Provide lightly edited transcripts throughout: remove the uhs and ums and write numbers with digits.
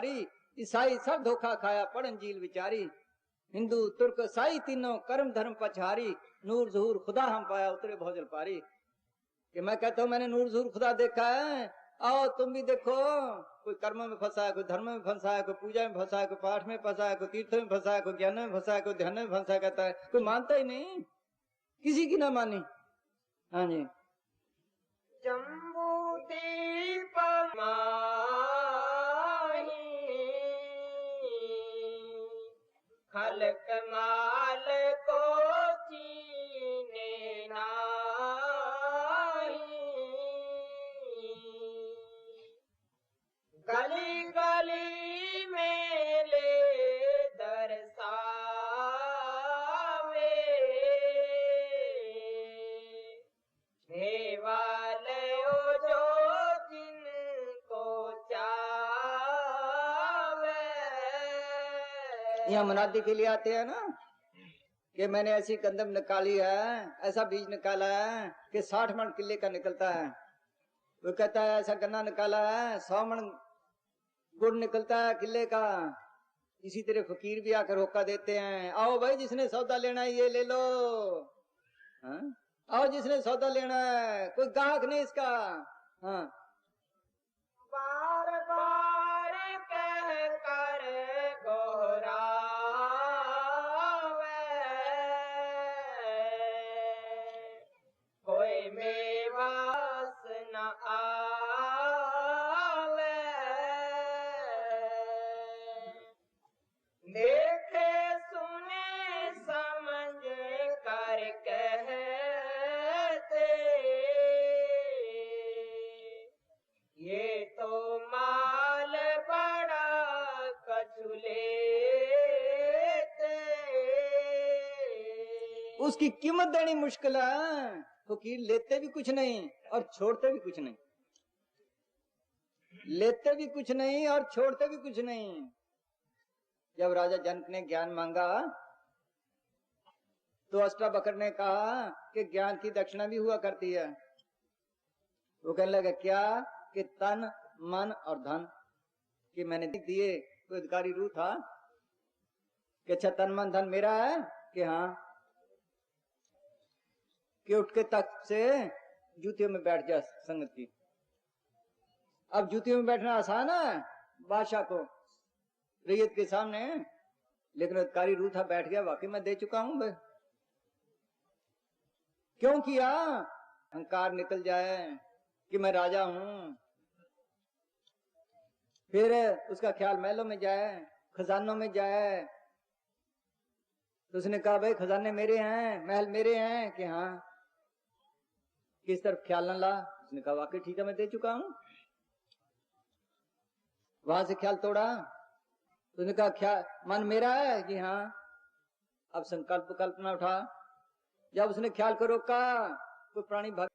ईसाई सब धोखा खाया पढ़ अंजील विचारी। हिंदू तुर्क ईसाई तीनों कर्म धर्म पछारी। नूर ज़हूर खुदा हम पाया उतरे भौजल पारी। कि मैं कहता हूं मैंने नूर ज़हूर खुदा देखा है, आओ तुम भी देखो। कोई कर्म में फंसा है, कोई धर्म में फंसा है, कोई पूजा में फंसा है, कोई पाठ में फंसा है, कोई तीर्थ में फंसा है, कोई ज्ञान में फंसा है, कोई ध्यान में फंसा है। कहता है कोई मानता ही नहीं, किसी की ना मानी। हाँ जी। जम्बू दीप खलक माल को चीने नाही। गली गली मेले दरसावे। देवालयो जो जिनको चावे। यहाँ मुनादी के लिए आते हैं ना कि मैंने ऐसी कंदम निकाली है, ऐसा बीज निकाला है कि 60 मन किले का निकलता है। वो कहता है ऐसा गन्ना निकाला है 100 मन गुड़ निकलता है किले का। इसी तरह फकीर भी आकर होका देते हैं, आओ भाई जिसने सौदा लेना है ये ले लो। हाँ? आओ जिसने सौदा लेना है, कोई गाहक नहीं इसका। हाँ। बार बार कह कर गोहरावे। कोई मेवास न आवे। देखे सुने समझ कर कहते। ये तो माल बड़ा कछु लेते। उसकी कीमत देनी मुश्किल है। फकीर लेते भी कुछ नहीं और छोड़ते भी कुछ नहीं। लेते भी कुछ नहीं और छोड़ते भी कुछ नहीं। जब राजा जनक ने ज्ञान मांगा तो अष्टावक्र ने कहा कि ज्ञान की दक्षिणा भी हुआ करती है। वो कहने लगा क्या? कि तन मन और धन कि मैंने दिए। कोई अधिकारी रू था कि अच्छा तन मन धन मेरा है कि हाँ। कि उठ के तख्त से जूतियों में बैठ जा संगत की। अब जूतियों में बैठना आसान है बादशाह को रैयत के सामने, लेकिन अधिकारी रू था बैठ गया। वाकई मैं दे चुका हूं भाई। क्यों किया? अहंकार निकल जाए कि मैं राजा हूं। फिर उसका ख्याल महलों में जाए, खजानों में जाए। तो उसने कहा भाई खजाने मेरे हैं, महल मेरे हैं कि हाँ। किस तरफ ख्याल न ला? उसने कहा वाकई ठीक है मैं दे चुका हूं। वहां से ख्याल तोड़ा। उसने कहा ख्याल मन मेरा है कि हाँ। अब संकल्प कल्पना उठा। जब उसने ख्याल को रोका कोई प्राणी भाग।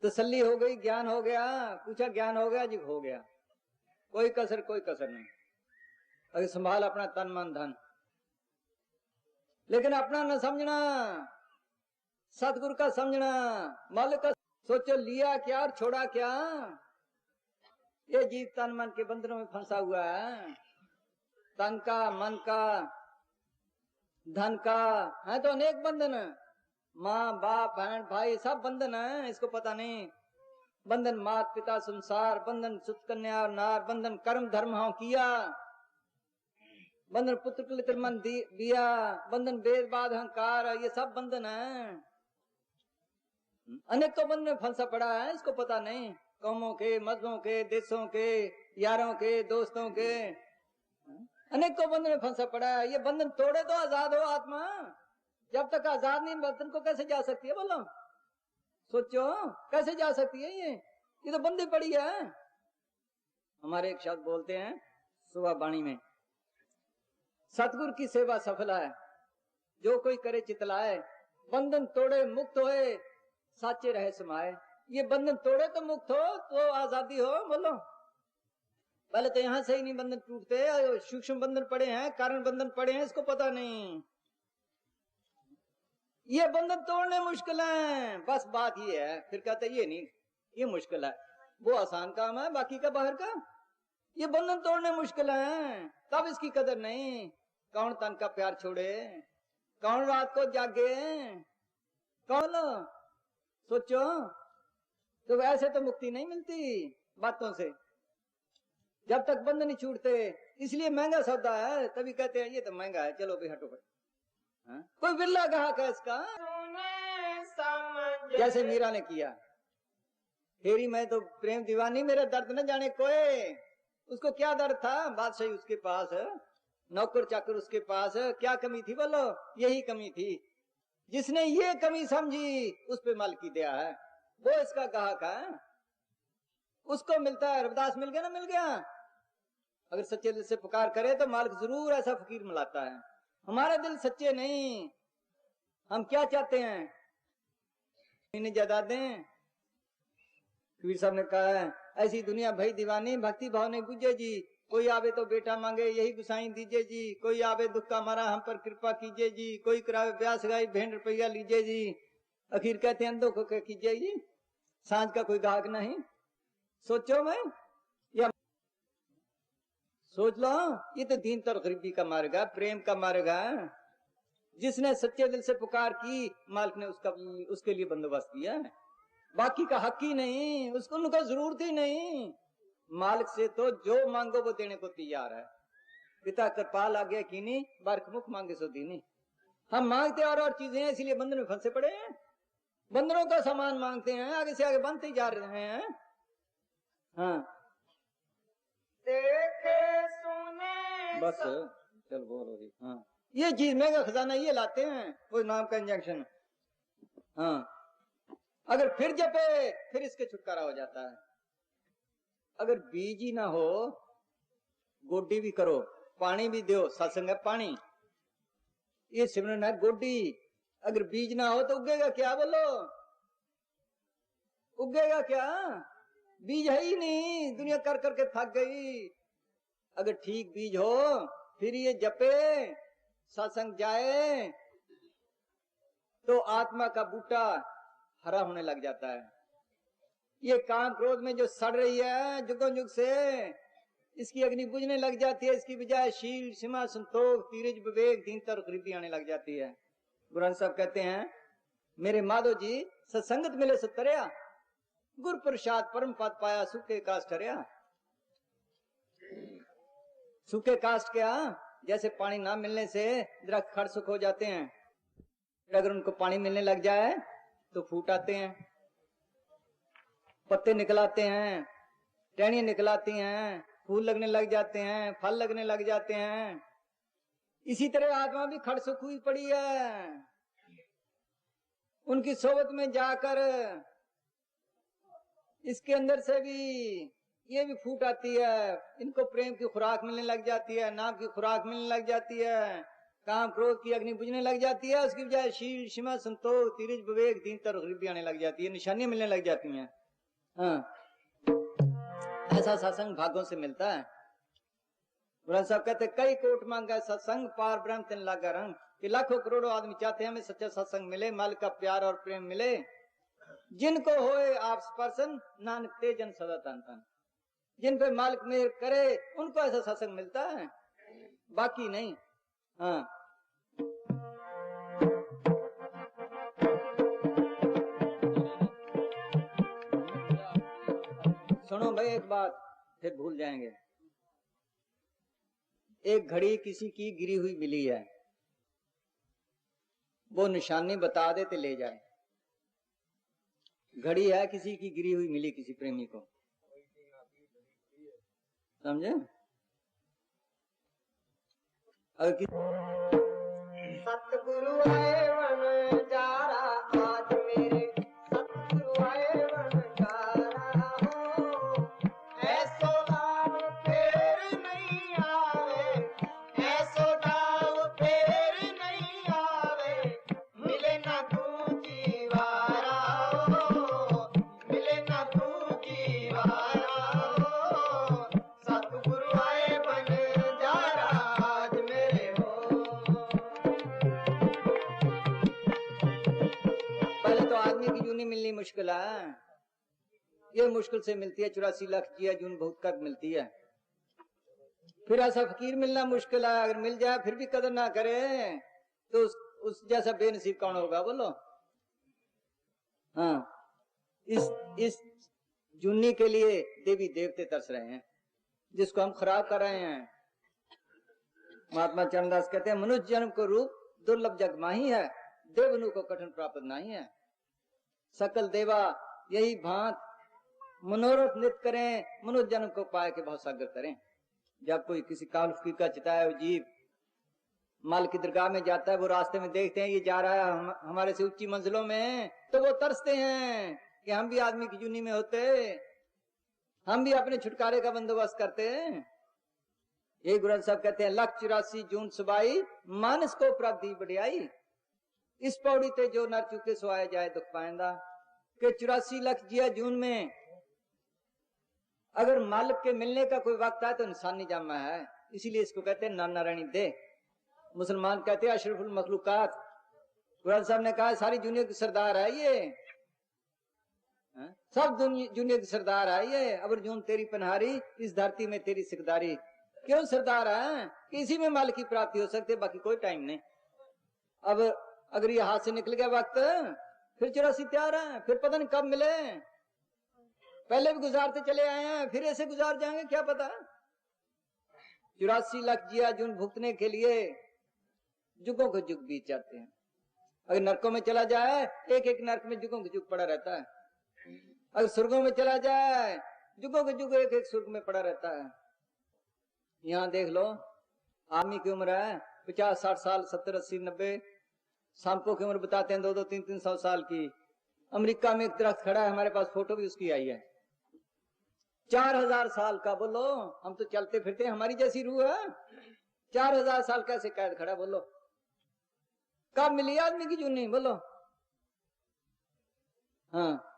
तसल्ली हो गई, ज्ञान हो गया। पूछा ज्ञान हो गया? जी हो गया। कोई कसर नहीं। अगर संभाल अपना तन मन धन, लेकिन अपना न समझना, सतगुरु का समझना, मालिक का सोचो। लिया क्या और छोड़ा क्या? ये जीव तन मन के बंधनों में फंसा हुआ है। तन का, मन का, धन का है तो अनेक बंधन। माँ बाप बहन भाई सब बंधन है, इसको पता नहीं। बंधन मात पिता संसार, बंधन सुत कन्या और नार, बंधन कर्म धर्म हो किया, बंधन पुत्र कुल मन दिया, बंधन वेद बाद अहंकार, ये सब बंधन है। अनेकों बंधन में फंसा पड़ा है, इसको पता नहीं। कौमों के, मजहबों के, देशों के, यारों के, दोस्तों के, अनेकों बंधन में फंसा पड़ा है। ये बंधन तोड़े तो आजाद हो आत्मा। जब तक आजाद नहीं बंधन को कैसे जा सकती है? बोलो सोचो कैसे जा सकती है? ये तो बंदी पड़ी है। हमारे एक शब्द बोलते हैं सुबह वाणी में, सतगुरु की सेवा सफल है जो कोई करे चितलाए। बंधन तोड़े मुक्त होए साचे रहे समाये। ये बंधन तोड़े तो मुक्त हो तो आजादी हो। बोलो पहले तो यहां से ही नहीं बंधन टूटते, सूक्ष्म बंधन पड़े हैं, कारण बंधन पड़े हैं, इसको पता नहीं। ये बंधन तोड़ने मुश्किल है, बस बात ये है। फिर कहते ये नहीं, ये मुश्किल है, वो आसान काम है, बाकी का बाहर का। ये बंधन तोड़ने मुश्किल है, तब इसकी कदर नहीं। कौन तन का प्यार छोड़े, कौन रात को जागे, कौन सोचो। तो ऐसे तो मुक्ति नहीं मिलती बातों से, जब तक बंध नहीं छूटते। इसलिए महंगा सौदा है, तभी कहते हैं ये तो महंगा है, चलो भी हटो। कोई बिरला ग्राहक है इसका, जैसे मीरा ने किया। फेरी मैं तो प्रेम दीवानी, मेरा दर्द न जाने कोई। उसको क्या दर्द था, बादशाही उसके पास, नौकर चाकर उसके पास, क्या कमी थी बोलो, यही कमी थी। जिसने ये कमी समझी उस पे माल की दया है, वो इसका ग्राहक है, उसको मिलता है। रविदास मिल गया ना, मिल गया। अगर सच्चे दिल से पुकार करे तो मालिक जरूर ऐसा फकीर मिलाता है। हमारे दिल सच्चे नहीं, हम क्या चाहते हैं, इन्हें जायदादें। कबीर साहब ने कहा है, ऐसी दुनिया भई दीवानी, भक्ति भाव नहीं बुझे जी। कोई आवे तो बेटा मांगे, यही गुसाई दीजिए जी। कोई आवे दुख का मारा, हम पर कृपा कीजिए जी। कोई करावे ब्यास गाई, भेंट रुपया लीजिए जी। आखिर कहते हैं दुख कीजिए जी, सांझ का कोई गाहक नहीं। सोचो मैं, या सोच लो, ये तो दीन और गरीबी का मार्ग है, प्रेम का मार्ग है। जिसने सच्चे दिल से पुकार की, मालिक ने उसके लिए बंदोबस्त किया है। बाकी का हक ही नहीं, उसको उनको जरूरत ही नहीं। मालिक से तो जो मांगो वो देने को तैयार है। पिता कृपाल आ गया कीनी, बारक मुख मांगे सो दीनी। हम मांगते और चीजें, इसलिए बंधन में फंसे पड़े हैं। बंदरों का सामान मांगते हैं, आगे से आगे बनते जा रहे हैं। हाँ देखे सुने बस चल बोल हो रही। हाँ ये चीज मेगा खजाना ये लाते हैं, कोई नाम का इंजेक्शन। हाँ अगर फिर जपे फिर इसके छुटकारा हो जाता है। अगर बीज ही ना हो, गोडी भी करो, पानी भी दो, सत्संग है पानी, ये सिमरन है गोडी। अगर बीज ना हो तो उगेगा क्या बोलो, उगेगा क्या? बीज है ही नहीं, दुनिया कर करके थक गई। अगर ठीक बीज हो फिर ये जपे, सत्संग जाए, तो आत्मा का बूटा हरा होने लग जाता है। ये काम क्रोध में जो सड़ रही है जुगों जुग से, इसकी अग्नि बुझने लग जाती है। इसकी बजाय शील, सीमा, संतोष, धीरज, विवेक, दीनता और गरीबी आने लग जाती है। गुरु ग्रंथ साहब कहते हैं, मेरे माधो जी सत्संगत मिले सो तरया, गुर प्रसाद परम पद पाया, सूखे काष्ठ ठहरया। सूखे काष्ठ क्या, जैसे पानी ना मिलने से दरख्त खड़ सूख हो जाते हैं, अगर उनको पानी मिलने लग जाए तो फूट आते हैं, पत्ते निकलाते हैं, टहनियां निकलाती हैं, फूल लगने लग जाते हैं, फल लगने लग जाते हैं। इसी तरह आत्मा भी खड़ सूख हुई पड़ी है। उनकी सोबत में जाकर इसके अंदर से भी ये भी फूट आती है। इनको प्रेम की खुराक मिलने लग जाती है, नाम की खुराक मिलने लग जाती है, काम क्रोध की अग्नि बुझने लग जाती है। उसकी बजाय शील, सीमा, संतोष, धीरज, विवेक, दीनता और गरीबी आने लग जाती है, निशानियां मिलने लग जाती हैं। हाँ ऐसा सत्संग भागों से मिलता है। ग्रंथ साहब कहते कई कोट मांगा सत्संग, पार ब्रह्म तिन लागा रंग। कि लाखों करोड़ों आदमी चाहते हैं हमें सच्चा सत्संग मिले, मालिक का प्यार और प्रेम मिले। जिनको होए आप स्पर्शन, नानक तेजन सदा तन तन। जिन पे मालिक मेहर करे उनको ऐसा सत्संग मिलता है, बाकी नहीं। हाँ सुनो भाई एक बात, फिर भूल जाएंगे। एक घड़ी किसी की गिरी हुई मिली है, वो निशानी बता दे तो ले जाए। घड़ी है किसी की गिरी हुई मिली, किसी प्रेमी को, समझे? अगर सतगुरु आए वन जारा, आज मेरे सतगुरु आए वन जारा हो। ऐसो दाव फेर नहीं आवे, ऐसो दाव फेर नहीं आवे। मिले ना दूजी वारा हो, मिले ना दूजी वारा हो। सतगुरु आए वन जारा, आज मेरे हो। पहले तो आदमी की जूनी मिलनी मुश्किल है, ये मुश्किल से मिलती है। 84 लाख जिया जून बहुत कब मिलती है। फिर ऐसा फकीर मिलना मुश्किल है, अगर मिल जाए फिर भी कदर ना करे तो उस जैसा बेनसीब कौन होगा बोलो। हाँ, इस जुन्नी के लिए देवी देवते तरस रहे हैं, जिसको हम खराब कर रहे हैं। महात्मा चरणदास कहते हैं, मनुष्य जन्म को रूप दुर्लभ जग माही है, देवनु को कठिन प्राप्त नहीं है। सकल देवा यही भांत मनोरथ नित करें, मनुष्य जन्म को पाए के बहुत सागर करें। जब कोई किसी काल फकीर का चिताया हुआ जीव माल की दरगाह में जाता है, वो रास्ते में देखते हैं ये जा रहा है हमारे से ऊंची मंजिलों में, तो वो तरसते हैं कि हम भी आदमी की जुनी में होते, हम भी अपने छुटकारे का बंदोबस्त करते। ये गुरु साहब कहते हैं, 184 जून सुबाई मानस को प्राप्ति बढ़ियाई, इस पौड़ी ते जो नर चुके सो आए जाए दुख पाएंदा। के 84 लाख जिया जून में अगर मालिक के मिलने का कोई वक्त आए तो इंसानी जामा है, इसीलिए इसको कहते हैं नाना रानी दे। मुसलमान कहते हैं अशरफुल मखलूकात। गुरु साहब ने कहा सारी दुनिया की सरदार है ये, सब दुनिया की सरदार है ये। अबर जून तेरी पनहारी, इस धरती में तेरी सिकदारी। क्यों सरदार है कि इसी में मालिक की प्राप्ति हो सकती है, बाकी कोई टाइम नहीं। अब अगर ये हाथ से निकल गया वक्त, फिर 84 तैयार है, फिर पता नहीं कब मिले। पहले भी गुजारते चले आए हैं, फिर ऐसे गुजार जाएंगे क्या पता। 84 लाख जिया जून भुगतने के लिए जुगों को जुग बीत जाते हैं। अगर नरकों में चला जाए, एक एक नरक में जुगों को जुग पड़ा रहता है। अगर स्वर्गों में चला जाए, जुगों के जुग एक एक स्वर्ग में पड़ा रहता है। यहाँ देख लो, आदमी की उम्र है 50 60 साल, 70 80 90। सांपों की उम्र बताते हैं 2 3 300 साल की। अमेरिका में एक दरख्त खड़ा है, हमारे पास फोटो भी उसकी आई है, 4000 साल का। बोलो, हम तो चलते फिरते, हमारी जैसी रूह है, 4000 साल कैसे कैद खड़ा बोलो। कब मिली आदमी की जूनी बोलो। हाँ,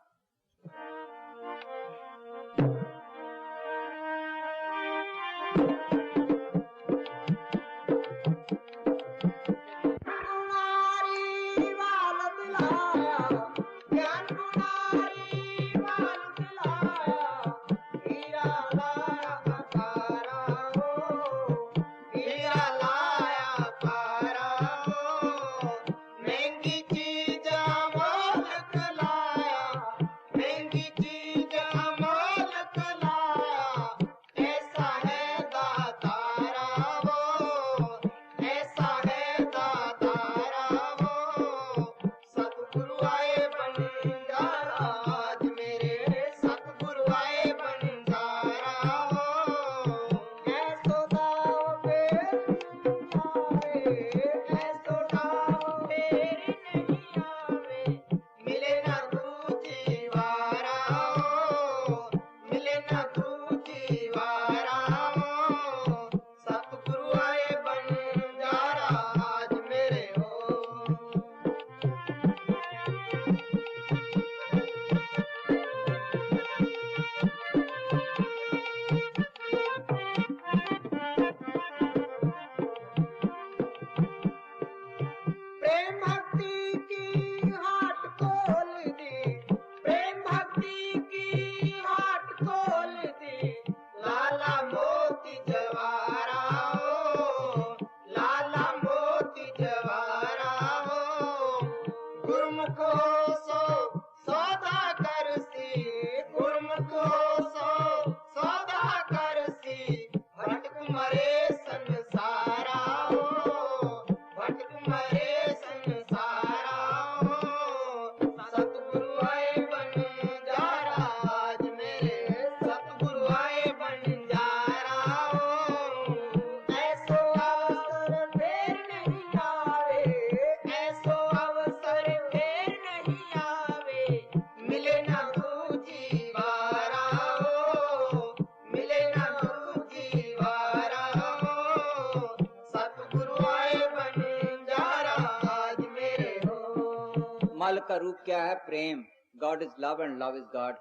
मालिक का रूप क्या है? प्रेम। God is love and love is God.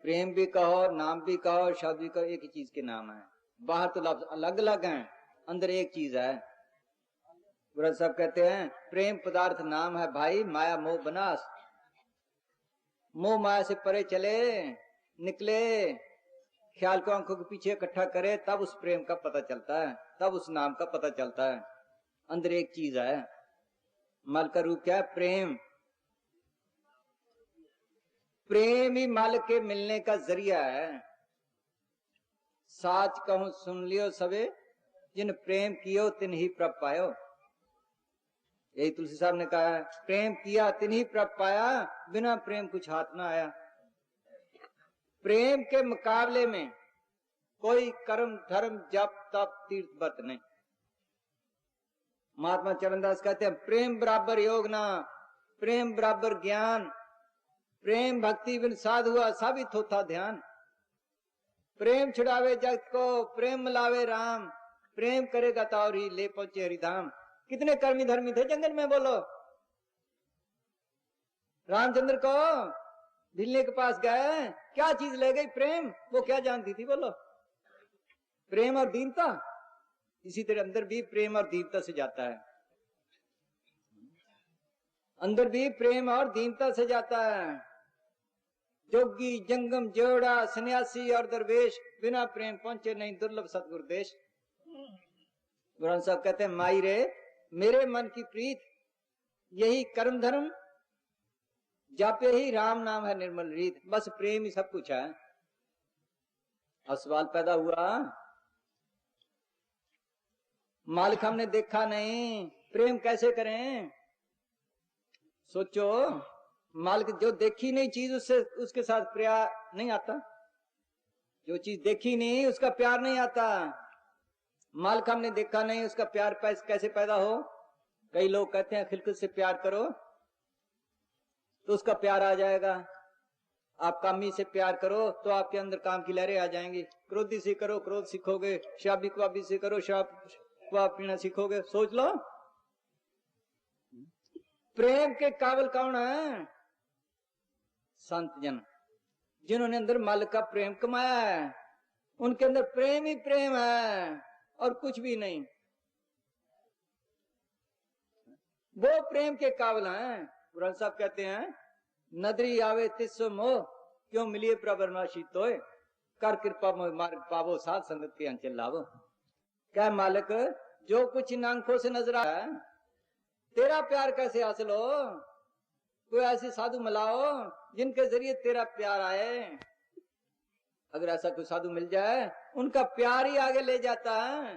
प्रेम भी कहो, नाम भी कहो, शब्द भी कहो, एक ही चीज के नाम है। बाहर तो लफ्ज अलग अलग हैं, अंदर एक चीज है। गुरु साहब कहते हैं, प्रेम पदार्थ नाम है भाई, माया मोह बनास। मोह माया से परे चले निकले, ख्याल को आंखों के पीछे इकट्ठा करे, तब उस प्रेम का पता चलता है, तब उस नाम का पता चलता है। अंदर एक चीज है, मल का रूप क्या है? प्रेम। प्रेम ही मल के मिलने का जरिया है। साच कहूं सुन लियो सबे, जिन प्रेम कियो तिन ही प्रभ पायो। यही तुलसी साहब ने कहा है, प्रेम किया तिन ही प्रभ पाया, बिना प्रेम कुछ हाथ ना आया। प्रेम के मुकाबले में कोई कर्म धर्म जप तप तीर्थ व्रत नहीं। महात्मा चरणदास कहते हैं, प्रेम बराबर योग ना, प्रेम बराबर ज्ञान, प्रेम भक्ति बिन साध हुआ साबित होता ध्यान। प्रेम छुड़ावे जगत को, प्रेम मिलावे राम, प्रेम करेगा तो और ही ले पहुंचे हरिधाम। कितने कर्मी धर्मी थे जंगल में, बोलो। रामचंद्र को भिलने के पास गए, क्या चीज ले गई? प्रेम। वो क्या जानती थी, बोलो? प्रेम और दीनता। इसी तरह अंदर भी प्रेम और दीनता से जाता है, अंदर भी प्रेम और दीनता से जाता है। जोगी जंगम जोड़ा सन्यासी और दरवेश, बिना प्रेम पहुंचे नहीं दुर्लभ सतगुरु देश। गुरु साहब कहते हैं, माई रे मेरे मन की प्रीत, यही कर्म धर्म जापे ही राम नाम है निर्मल रीत। बस प्रेम ही सब कुछ है। और सवाल पैदा हुआ, मालिक हमने देखा नहीं, प्रेम कैसे करें? सोचो, मालिक जो देखी नहीं चीज उससे उसके साथ प्यार नहीं आता। जो चीज देखी नहीं उसका प्यार नहीं आता। मालिक हमने देखा नहीं, उसका प्यार कैसे पैदा हो? कई लोग कहते हैं खिलखिल से प्यार करो तो उसका प्यार आ जाएगा। आप कामी से प्यार करो तो आपके अंदर काम की लहरें आ जाएंगी। क्रोधी से करो क्रोध सीखोगे, शराबी कबाबी से करो शराब पीना सीखोगे। सोच लो, प्रेम के काबिल कौन है? संत जन, जिन्होंने अंदर मालिक का प्रेम कमाया है। उनके अंदर प्रेम ही प्रेम है और कुछ भी नहीं। वो प्रेम के काबिल हैं। पुराण साहब कहते हैं, नदरी आवे तिस्सो मोह, क्यों मिलिए प्रबरनाशी तोय, कर कृपा मार्ग पावो साथ संगत के अंचल लावो। क्या मालिक, जो कुछ इन आंखों से नजर आया है, तेरा प्यार कैसे हासिल हो? कोई ऐसे साधु मिलाओ जिनके जरिए तेरा प्यार आए। अगर ऐसा कोई साधु मिल जाए, उनका प्यार ही आगे ले जाता है।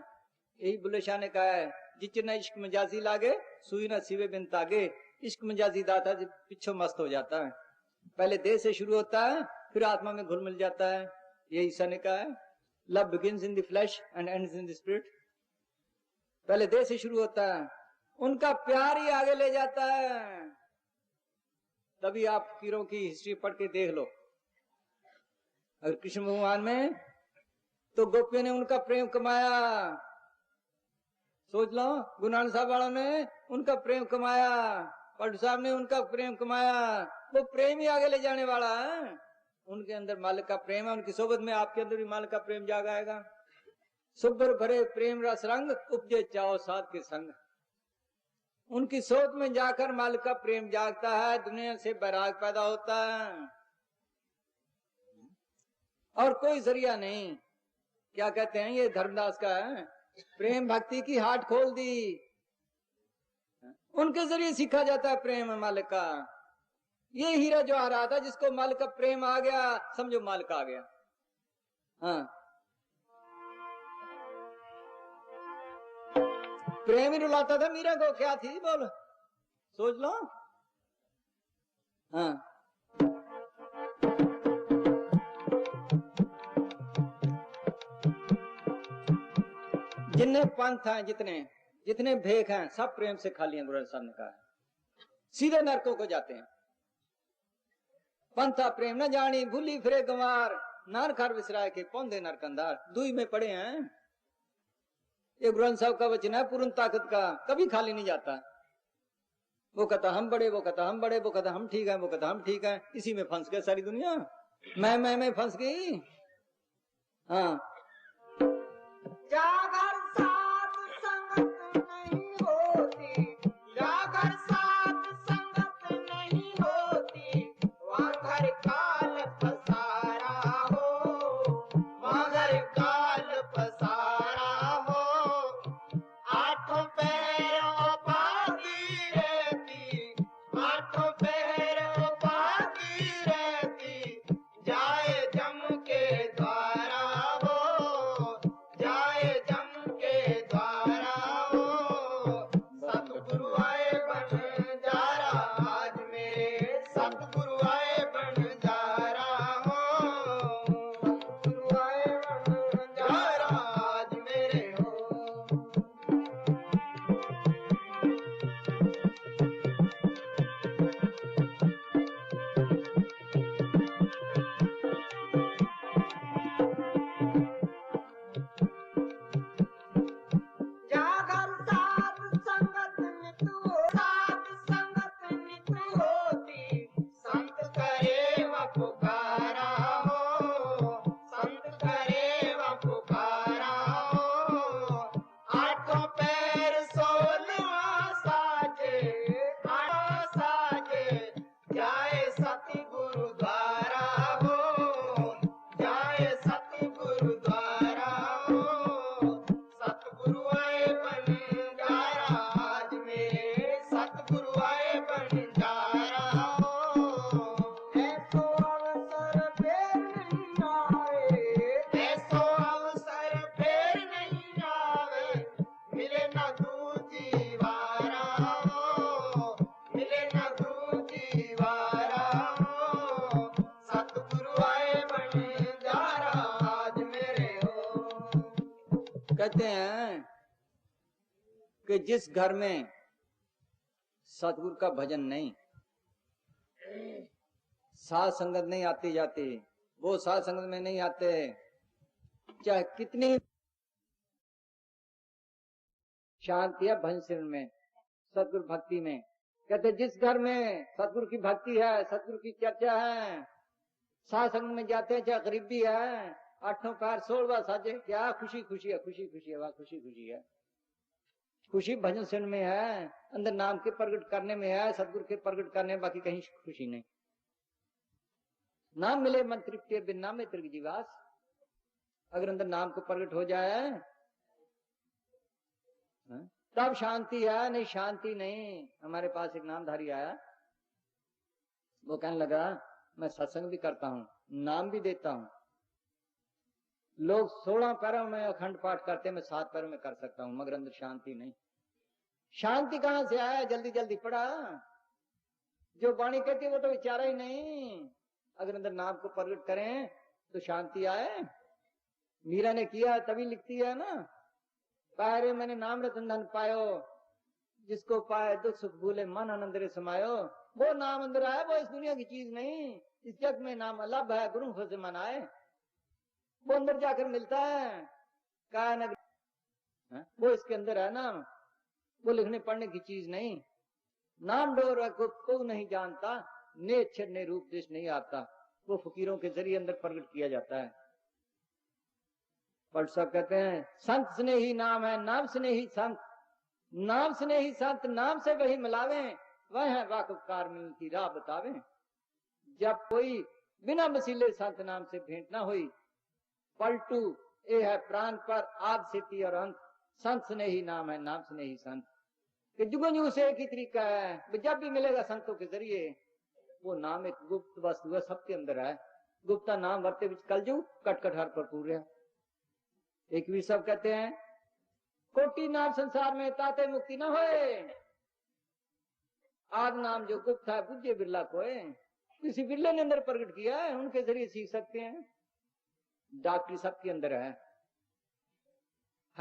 यही बुल्ले शाह ने कहा है, जिचना इश्क मजाजी लागे सुई ना सिवे बिन तागे। इश्क मजाजी दाता पिछो मस्त हो जाता है। पहले देह से शुरू होता है, फिर आत्मा में घुल मिल जाता है। यही ईसा ने कहा है, love begins in the flash and ends in the spirit. पहले देह से शुरू होता है, उनका प्यार ही आगे ले जाता है। तभी आप फकीरों की हिस्ट्री पढ़ के देख लो। अगर कृष्ण भगवान में तो गोपियों ने उनका प्रेम कमाया। सोच लो, गुरु नानक साहब वालों ने उनका प्रेम कमाया, पट साहब ने उनका प्रेम कमाया। वो प्रेम ही आगे ले जाने वाला है। उनके अंदर मालिक का प्रेम है, उनकी सोबत में आपके अंदर भी मालिक का प्रेम जाग आएगा। सुभर भरे प्रेम रस रंग, उपजे चाओ साथ के संग। उनकी सोच में जाकर मालिक का प्रेम जागता है, दुनिया से बैराग पैदा होता है। और कोई जरिया नहीं। क्या कहते हैं, ये धर्मदास का है, प्रेम भक्ति की हाट खोल दी। उनके जरिए सीखा जाता है प्रेम मालिक का। ये हीरा जो आ रहा था, जिसको मालिक का प्रेम आ गया, समझो मालिक आ गया। हाँ, प्रेम ही रुलाता था मीरा को। क्या थी बोल, सोच लो। हाँ, जितने पंथ हैं, जितने जितने भेख हैं, सब प्रेम से खाली हैं। गुरु साहब ने कहा, सीधे नरकों को जाते हैं। पंथा प्रेम न जानी, भूली फिरे गंवार, नार खार विसराय के पौंधे नरकंदार। दुई में पड़े हैं। ये गुरु साहब का वचन है, पूर्ण ताकत का, कभी खाली नहीं जाता। वो कहता हम बड़े, वो कहता हम बड़े, वो कहता हम ठीक है, वो कहता हम ठीक है। इसी में फंस गए सारी दुनिया। मैं फंस गई। हाँ, जागर साथ संगत नहीं होती, जागर साथ संगत नहीं होती, वहाँ घर काल पसारा हो, कहते हैं कि जिस घर में सतगुरु का भजन नहीं, साध संगत नहीं आती जाती, वो साध संगत में नहीं आते, चाहे कितनी शांति है भजन सिमरन में, सतगुरु भक्ति में। कहते जिस घर में सतगुरु की भक्ति है, सतगुरु की चर्चा है, साध संगत में जाते हैं, चाहे गरीबी है, आठों पैर 16वां साजे, क्या खुशी खुशी है, खुशी खुशी है, वह खुशी खुशी है। खुशी भजन सिमरन में है, अंदर नाम के प्रकट करने में है, सतगुरु के प्रकट करने में, बाकी कहीं खुशी नहीं। नाम मिले मन तृप्ति, बिन नाम में तृग जीवास। अगर अंदर नाम को प्रकट हो जाए तब शांति है, नहीं शांति नहीं। हमारे पास एक नामधारी आया, वो कहने लगा मैं सत्संग भी करता हूँ, नाम भी देता हूँ, लोग 16 पैरों में अखंड पाठ करते, मैं 7 पैरों में कर सकता हूँ, मगर अंदर शांति नहीं। शांति कहां से आया? जल्दी जल्दी पढ़ा, जो वाणी कहती है वो तो विचारा ही नहीं। अगर अंदर नाम को प्रकट करें तो शांति आए। मीरा ने किया तभी लिखती है ना, पायरे मैंने नाम रतन धन पायो, जिसको पाए दुख सुख भूले मन आनंद रे समायो। वो नाम अंदर आए, वो इस दुनिया की चीज नहीं। इस जग में नाम अलग है, गुरु से मनाए, वो अंदर जाकर मिलता है। कहा न वो इसके अंदर है ना, वो लिखने पढ़ने की चीज नहीं। नाम डोर को नहीं जानता, ने अक्षर ने रूप देश नहीं आता, वो फकीरों के जरिए अंदर प्रकट किया जाता है। पर सब कहते हैं संत स्नेही नाम है, नाम स्नेही संत, नाम स्नेही संत, नाम से वही मिलावे, वह है वाकुकार मिलती राह बतावे। जब कोई बिना वसीले संत नाम से भेंट ना हुई, पलटू ये है प्राण पर आद सिद्धि और अंत। संत स्नेही नाम है, नाम स्नेही संत, कि जुगन से एक ही तरीका है। जब भी मिलेगा संतों के जरिए, वो नाम एक गुप्त वस्तु है, सबके अंदर है। गुप्ता नाम वर्ते बिच कलजू, कटकट हर पर पूरे। एक वीर सब कहते हैं कोटि नाम संसार में ताते मुक्ति न होए, आद नाम जो गुप्त है बुझे बिरला कोए। किसी बिरले ने अंदर प्रकट किया है, उनके जरिए सीख सकते हैं। डॉक्टरी सबके अंदर है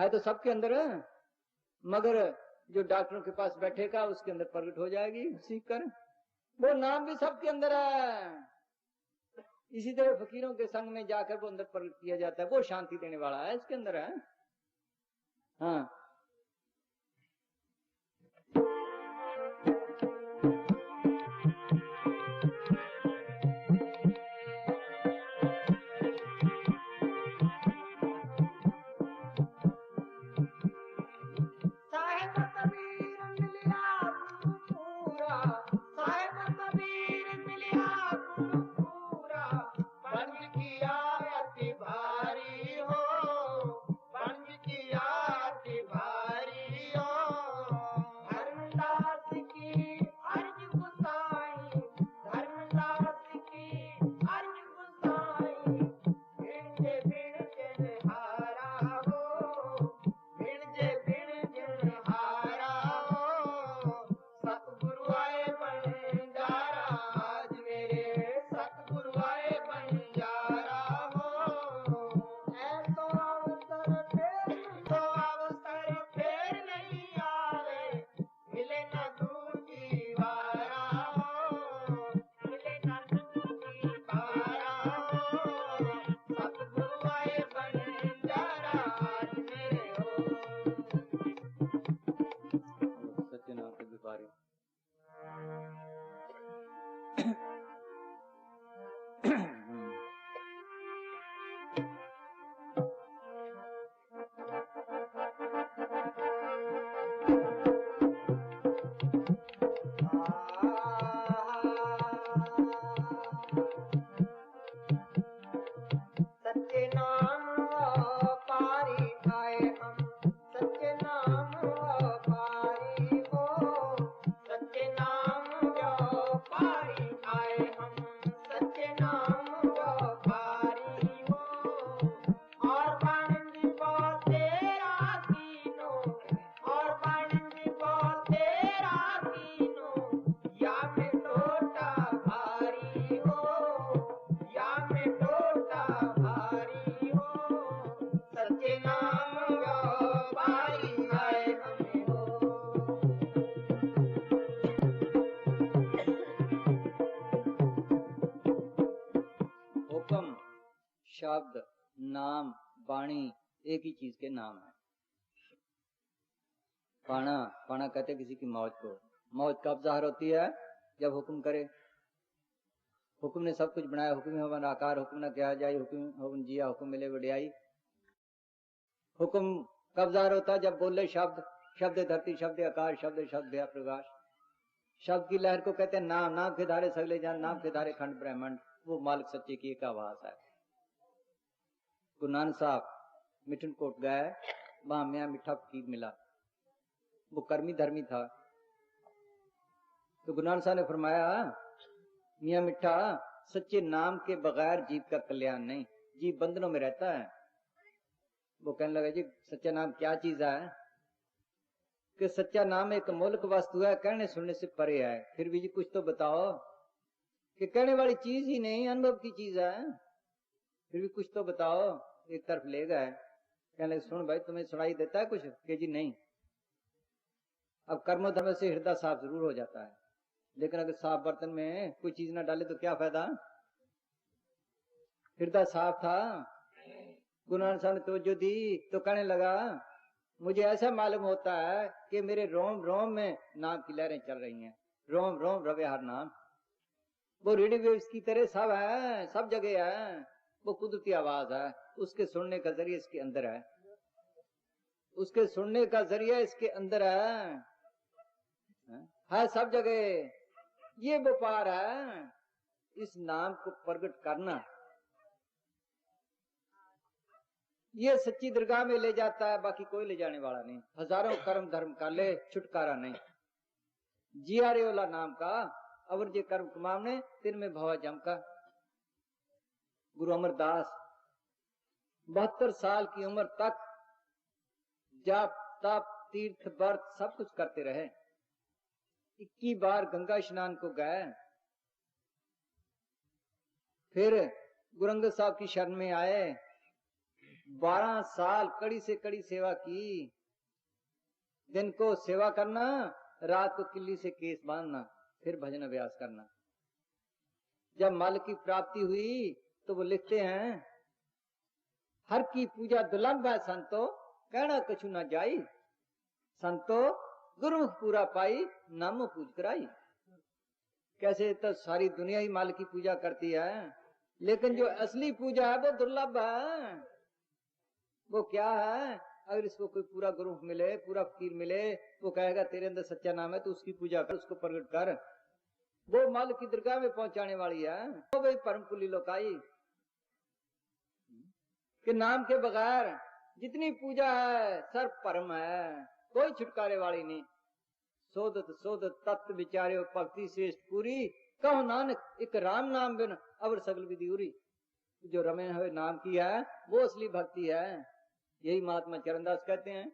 तो सबके अंदर है, मगर जो डॉक्टरों के पास बैठेगा उसके अंदर प्रकट हो जाएगी सीख कर। वो नाम भी सबके अंदर है। इसी तरह फकीरों के संग में जाकर वो अंदर प्रकट किया जाता है, वो शांति देने वाला है, इसके अंदर है। हाँ सच्चे नाम शब्द, नाम, वाणी एक ही चीज के नाम है। पाना, पाना कहते किसी की मौज को। मौज कब ज़ाहिर होती है? जब हुक्म करे। हुक्म ने सब कुछ बनाया, हुक्म है हमारा आकार, हुक्म न किया जाए, हुक्म जिया, हुक्म मिले वड्याई। हुक्म कब ज़ाहिर होता है? जब बोले शब्द, शब्द धरती, शब्द आकाश, शब्द शब्द प्रकाश। शब्द की लहर को कहते हैं नाम, नाम के धारे सगले जान, नाम के धारे खंड ब्रह्मांड। वो मालिक सच्चे की एक आवाज है। गुरु नानक साहब मिठनकोट गए, वहां मियाँ मिठा फकीर मिला, वो कर्मी धर्मी था। तो गुरु नानक साहब ने फरमाया, मियाँ मिठा, सच्चे नाम के बगैर जीव का कल्याण नहीं, जीव बंधनों में रहता है। वो कहने लगा, जी सच्चा नाम क्या चीज है? कि सच्चा नाम एक अमूल्य वस्तु है, कहने सुनने से परे है। फिर भी जी कुछ तो बताओ। कि कहने वाली चीज ही नहीं, अनुभव की चीज है। फिर भी कुछ तो बताओ। एक तरफ ले गए, कहने लगे, सुन भाई, तुम्हें सुनाई देता है कुछ? कि जी नहीं। अब कर्म धर्म से हृदय साफ जरूर हो जाता है, लेकिन अगर साफ बर्तन में कोई चीज ना डाले तो क्या फायदा? हृदय साफ था। गुरु नानक साहब ने तवज्जो दी तो कहने लगा, मुझे ऐसा मालूम होता है कि मेरे रोम रोम में नाम की लहरें चल रही हैं, रोम रोम रवे हर नाम। वो रेडियो वेव्स की तरह सब है, सब जगह है। वो कुदरती आवाज है, उसके सुनने का जरिया इसके अंदर है, उसके सुनने का जरिया इसके अंदर है सब जगह। ये व्यापार है, इस नाम को प्रकट करना। ये सच्ची दरगाह में ले जाता है, बाकी कोई ले जाने वाला नहीं। हजारों कर्म धर्म का ले, छुटकारा नहीं। जिया रे ओला नाम का, अवर जे कर्म कमावने तिन में भवा जम का। गुरु अमरदास 72 साल की उम्र तक जाप तप तीर्थ व्रत सब कुछ करते रहे। 21 बार गंगा स्नान को गए। फिर गुरु अंगद साहब की शरण में आए। 12 साल कड़ी से कड़ी सेवा की। दिन को सेवा करना, रात को किल्ली से केस बांधना, फिर भजन अभ्यास करना। जब माल की प्राप्ति हुई तो वो लिखते हैं, हर की पूजा दुर्लभ है संतो, कहना कछु ना जाई। संतो गुरुमुख पूरा पाई, नामो पूज कराई। कैसे तो सारी दुनिया ही माल की पूजा करती है, लेकिन जो असली पूजा है वो दुर्लभ है। वो क्या है? अगर इसको कोई पूरा गुरु मिले, पूरा फकीर मिले, वो कहेगा तेरे अंदर सच्चा नाम है, तो उसकी पूजा कर, उसको प्रकट कर। वो माल की दरगाह में पहुंचाने वाली है। वो भाई परम कुली लोकाई कि नाम के बगैर जितनी पूजा है सर्व परम है, कोई छुटकारे वाली नहीं। सोदत सोदत तत्व विचार्यो भक्ति श्रेष्ठ पूरी, कहो नानक एक राम नाम बिन अवर सगल विधि उरी। जो रमे हुए नाम की है वो असली भक्ति है। यही महात्मा चरणदास कहते हैं,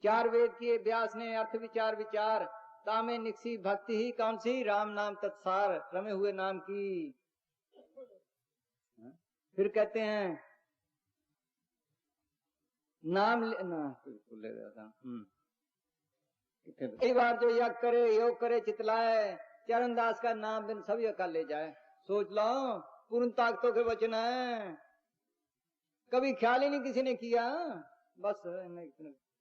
4 वेद किए व्यास ने अर्थ विचार विचार, तामे निकसी भक्ति ही कौन सी, राम नाम तत्सार रमे हुए नाम की। फिर कहते हैं नाम ले रहा था। कई बार जो यज्ञ करे, योग करे, चितलाए, चरणदास का नाम बिन सब यज्ञ ले जाए। सोच लो, पूर्ण ताकतों के वचन है, कभी ख्याल ही नहीं किसी ने किया, बस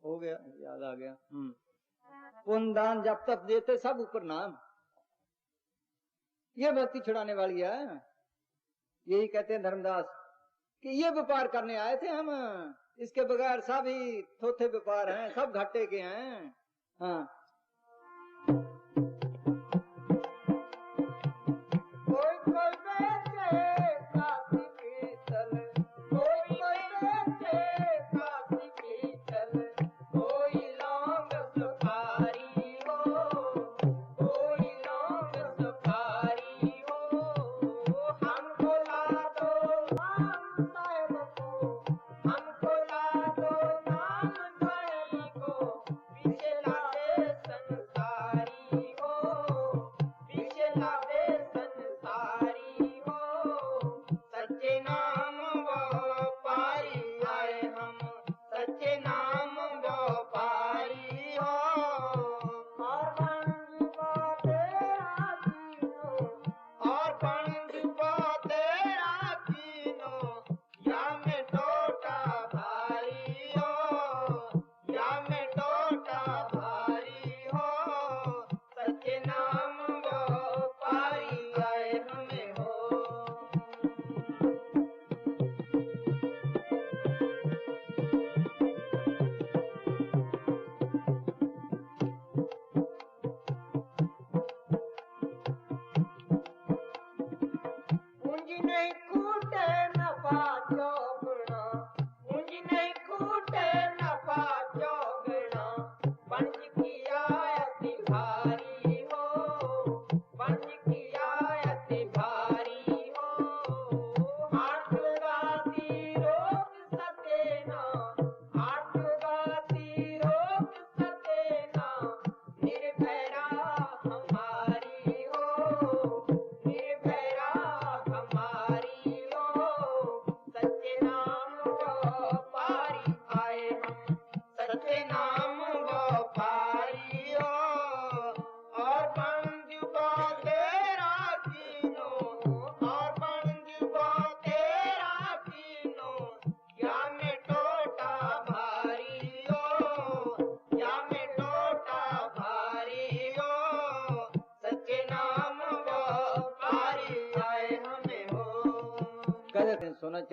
हो गया, याद आ गया। पुण्य दान जब तक देते सब ऊपर नाम, ये भक्ति छुड़ाने वाली है। यही कहते हैं धर्मदास कि ये व्यापार करने आए थे हम, इसके बगैर सब ही थोथे व्यापार हैं, सब घाटे के हैं। हाँ, कोई कोई बेचे काशी पीतल, कोई कोई बेचे काशी पीतल, कोई लौंग सुपारी हो, कोई लौंग सुपारी हो। हमको ला दो नाम साहेब को, हमको ला दो नाम धनी को, पीछे लागे संसारी हो, पीछे लागे संसारी हो। सच्चे नाम वो पारी आए हम,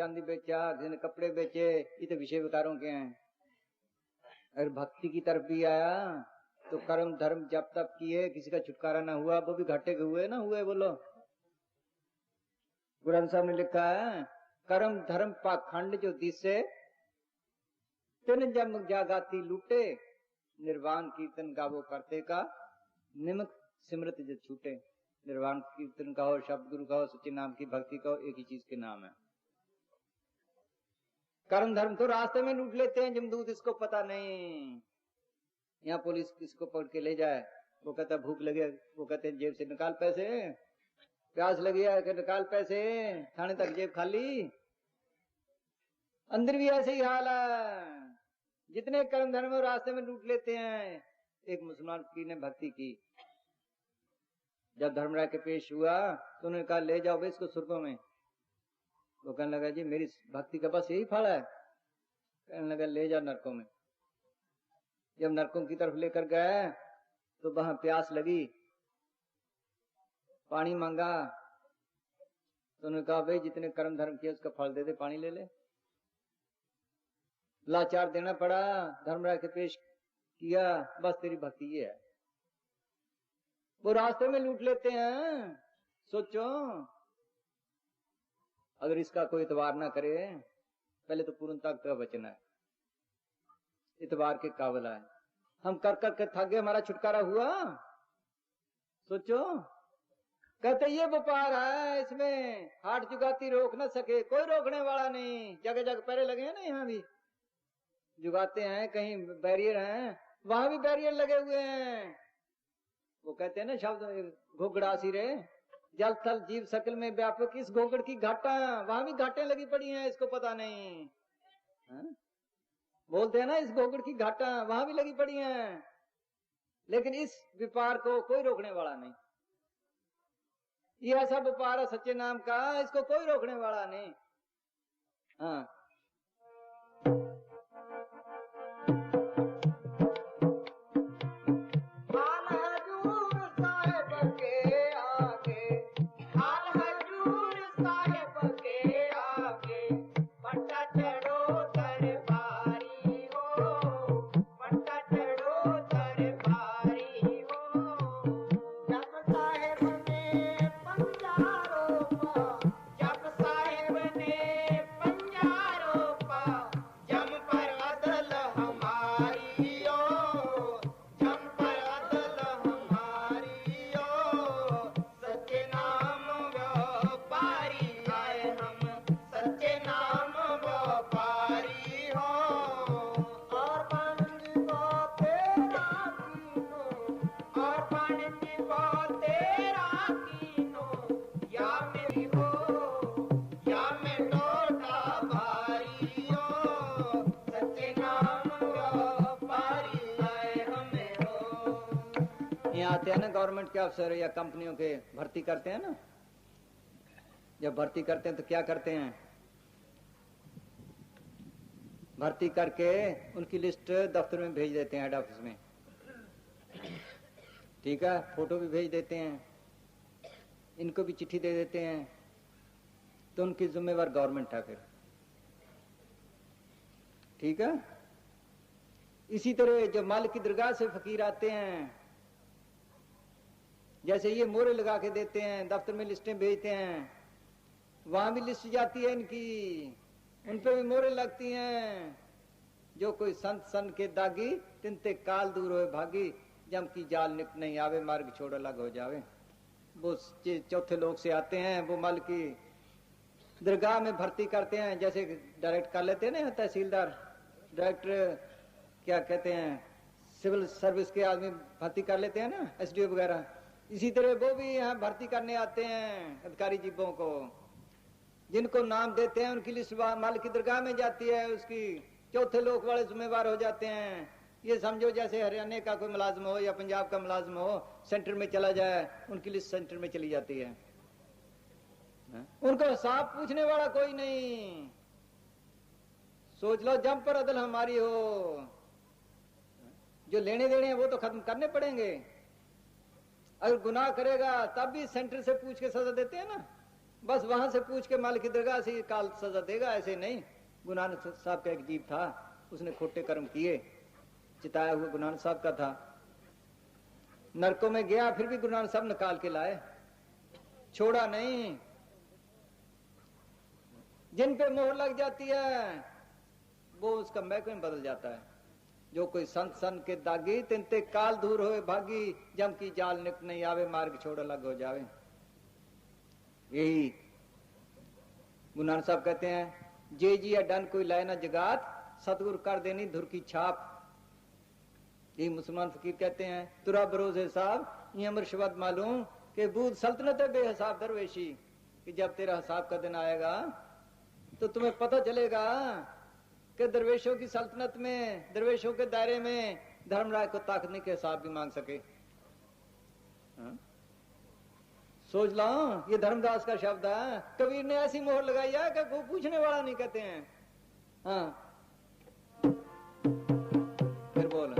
चांदी बेचा, किसी ने कपड़े बेचे, ये तो विषय विकारों के हैं। अगर भक्ति की तरफ भी आया तो कर्म धर्म जब तक किए, किसी का छुटकारा ना हुआ, वो भी घाटे के हुए ना हुए। बोलो, ग्रंथ साहब ने लिखा है, कर्म धर्म पाखंड जो दिसे, तिन जम जागाती लूटे, निर्वाण कीर्तन गावो करते का, निमक सिमृत जो छूटे। निर्वाण कीर्तन कहो, शब्द गुरु कहो, सच्चे नाम की भक्ति कहो, एक ही चीज के नाम है। कर्म धर्म तो रास्ते में लूट लेते हैं जमदूत, इसको पता नहीं। यहाँ पुलिस किसको पकड़ के ले जाए, वो कहता भूख लगे, वो कहते हैं जेब से निकाल पैसे, प्यास लगी है कि निकाल पैसे, थाने तक जेब खाली। अंदर भी ऐसे ही हाल है, जितने कर्म धर्म रास्ते में लूट लेते हैं। एक मुसलमान की ने भक्ति की, जब धर्मराय के पेश हुआ तो उन्होंने कहा ले जाओ इसको सुर्खों में। वो कहने लगा जी मेरी भक्ति का बस यही फल है। कहने लगा ले जाओ नरकों में। जब नरकों की तरफ लेकर गए तो वहां प्यास लगी, पानी मांगा तो उन्होंने कहा भाई जितने कर्म धर्म किए उसका फल दे दे, पानी ले ले। लाचार देना पड़ा, धर्मराय के पेश किया, बस तेरी भक्ति ये है। वो रास्ते में लूट लेते हैं। सोचो अगर इसका कोई इतबार ना करे, पहले तो पूर्णता का वचन है, इतबार के काबिल है। हम कर कर के थक गए, हमारा छुटकारा हुआ। सोचो, कहते ये व्यापार है, इसमें हाट जुगाती रोक ना सके, कोई रोकने वाला नहीं। जगह जगह पहरे लगे हैं ना, यहाँ भी जुगाते हैं, कहीं बैरियर हैं, वहां भी बैरियर लगे हुए हैं। वो कहते हैं ना शब्द घोगड़ा सिरे, जल थल जीव सकल में व्यापक, इस घोगड़ की घाटा, वहां भी घाटें लगी पड़ी हैं, इसको पता नहीं है? बोलते हैं ना इस घोगड़ की घाटा, वहां भी लगी पड़ी हैं, लेकिन इस व्यापार को कोई रोकने वाला नहीं। ये ऐसा व्यापार है सच्चे नाम का, इसको कोई रोकने वाला नहीं। हाँ, आते हैं ना गवर्नमेंट के अफसर या कंपनियों के भर्ती करते हैं ना, जब भर्ती करते हैं तो क्या करते हैं, भर्ती करके उनकी लिस्ट दफ्तर में भेज देते हैं, हेड ऑफिस में, ठीक है, फोटो भी भेज देते हैं, इनको भी चिट्ठी दे देते हैं, तो उनकी जिम्मेवार गवर्नमेंट है फिर, ठीक है। इसी तरह जो मालिक की दरगाह से फकीर आते हैं, जैसे ये मोहरे लगा के देते हैं, दफ्तर में लिस्टें भेजते हैं, वहां भी लिस्ट जाती है इनकी, उन पे भी मोहरे लगती हैं। जो कोई संत सन के दागी, तिनते काल दूर होए भागी, जम की जाल निप नहीं आवे, मार्ग छोड़ अलग हो जावे। वो चौथे लोग से आते हैं, वो मालिक की दरगाह में भर्ती करते हैं, जैसे डायरेक्ट कर लेते हैं ना तहसीलदार, डायरेक्टर क्या कहते हैं, सिविल सर्विस के आदमी भर्ती कर लेते हैं ना, एसडीओ वगैरह, इसी तरह वो भी यहाँ भर्ती करने आते हैं अधिकारी जीवों को। जिनको नाम देते हैं उनकी लिस्ट मालिक की दरगाह में जाती है, उसकी चौथे लोग वाले जिम्मेवार हो जाते हैं। ये समझो जैसे हरियाणा का कोई मुलाजिम हो या पंजाब का मुलाजिम हो, सेंटर में चला जाए, उनकी लिस्ट सेंटर में चली जाती है। उनको हिसाब पूछने वाला कोई नहीं। सोच लो जब पर अदल हमारी हो, जो लेने देने हैं वो तो खत्म करने पड़ेंगे। अगर गुनाह करेगा तब भी सेंटर से पूछ के सजा देते हैं ना, बस वहां से पूछ के मालिक की दरगाह से काल सजा देगा, ऐसे नहीं। गुरु नानक साहब का एक जीव था, उसने खोटे कर्म किए, चिताया हुआ गुरु नानक साहब का था, नरकों में गया, फिर भी गुरु नानक साहब निकाल के लाए, छोड़ा नहीं। जिन पे मोहर लग जाती है वो उसका महकम में बदल जाता है। जो कोई संत सन के दागी, तिनते काल दूर होए भागी, जम की जाल निक नहीं आवे, मार्ग छोड़ अलग हो जावे। यही गुरु नानक साहब कहते हैं, जे जी अडन कोई लाए ना जगात, सतगुरु कर देनी धुर की छाप। यही मुसलमान फकीर कहते हैं, तुरा भरोसे साहब ये अमर शब्द मालूम कि बूद सल्तनत है बेहिसाब दरवेशी, कि जब तेरा हिसाब का दिन आएगा तो तुम्हें पता चलेगा कि दरवेशों की सल्तनत में, दरवेशों के दायरे में धर्मराज को ताकत नहीं के हिसाब भी मांग सके। हाँ? सोच लो, ये धर्मदास का शब्द है, कबीर ने ऐसी मोहर लगाई है कि वो पूछने वाला नहीं कहते हैं। हाँ, फिर बोल,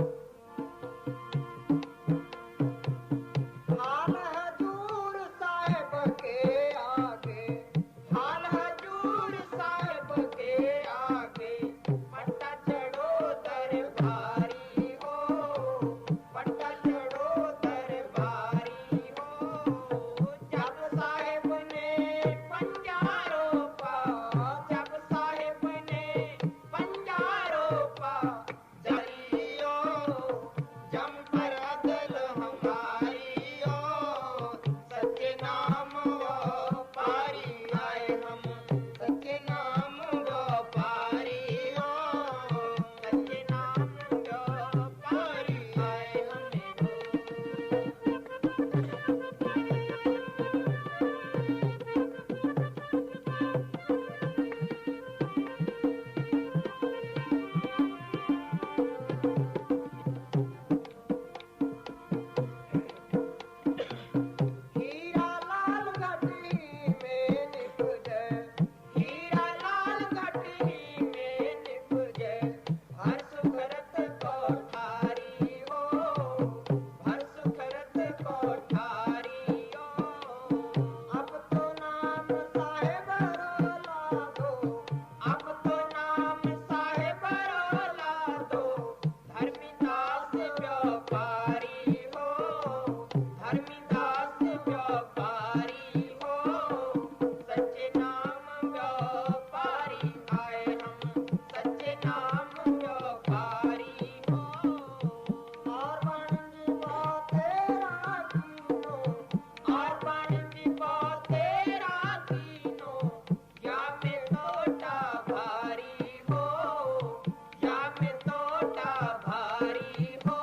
हाल हजूर साहिब के आगे, हाल हजूर साहिब के आगे, पट्टा चढ़ो दरबारी हो, पट्टा चढ़ो दरबारी हो। जब साहिब ने पंजारों पा, जब साहिब ने पंजारों पा, जरियो जम पर अदल हमारी ओ, सच्चे नाम वो पारी आए हम, सच्चे नाम वो पारी ओ, सच्चे नाम वो पारी आए हम। हीरा लाल गठरी में निपजे, हीरा लाल गठरी में निपजे, हर सुखरत कोठारी हो, हर सुखरत कोठारी हो। अब तो नाम साहेब रोला दो, अब तो नाम साहेब रोला दो, धर्मीदास व्यापारी हो, धर्मीदास व्यापारी हो, सच्चे नाम व्यापारी आए हम, सच्चे नाम व्यापारी हो। और बन तेरा कीनो, और बन तेरा कीनो, या में तोटा भारी हो, या में तोटा भारी हो,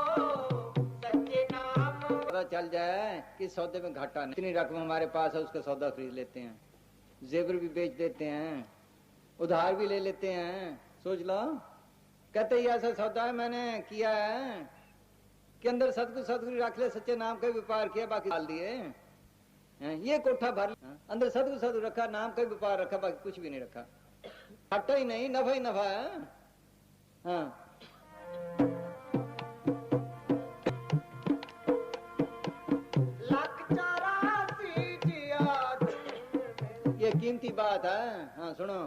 सच्चे नाम। पता चल जाए कि सौदे में घाटा नहीं, इतनी रकम हमारे पास है, उसका सौदा खरीद लेते हैं, जेवर भी बेच देते हैं, उधार भी ले लेते हैं। सोच लो, कहते ही ऐसा सौदा है मैंने किया है कि अंदर सतगुरु रख ले, सच्चे नाम का व्यापार किया, बाकी डाल दिए। ये कोठा भर, अंदर सतगुरु रखा, नाम का व्यापार रखा, बाकी कुछ भी नहीं रखा, घाटा ही नहीं, नफा ही नफा है। हाँ, लख 84 जिया में, ये कीमती बात है। हाँ सुनो,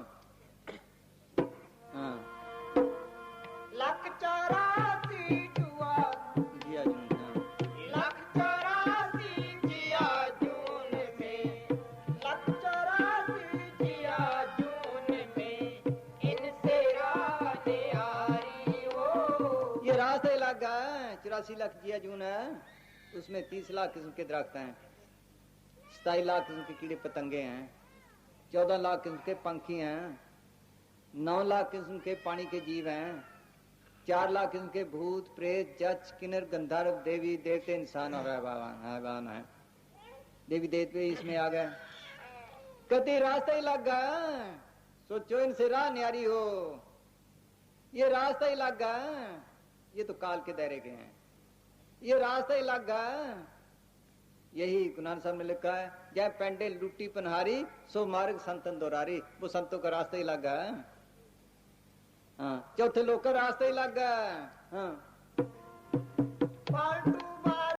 हाँ लख 84 जुआ, जिया जी, हाँ। लख 84 जिया जून में, लख 84 जिया जून में, इनसे राने आरी हो। ये रास्ते लगा 84 लाख जिया जून है, उसमें 30 लाख किस्म के दरख्त हैं, 27 लाख किस्म के कीड़े पतंगे हैं, 14 लाख किस्म के पंखी हैं, 9 लाख किस्म के पानी के जीव हैं, 4 लाख किस्म के भूत प्रेत जच किन्नर गंधर्व देवी देवते इंसान और हैवान है। देवी देवते इसमें आ गए, कति रास्ता ही लग गया, सोचो इनसे राह न्यारी हो। ये रास्ता ही लग गया, ये तो काल के दायरे के हैं, ये रास्ता ही लग गया। यही गुरु नानक साहब ने लिखा है, जय पेंडे लुटी पनहारी सो मार्ग संतन दोरारी, वो संतों का रास्ता ही लग गया। हाँ, चौथे लोग का रास्ता ही लग गया। हाँ, पालतू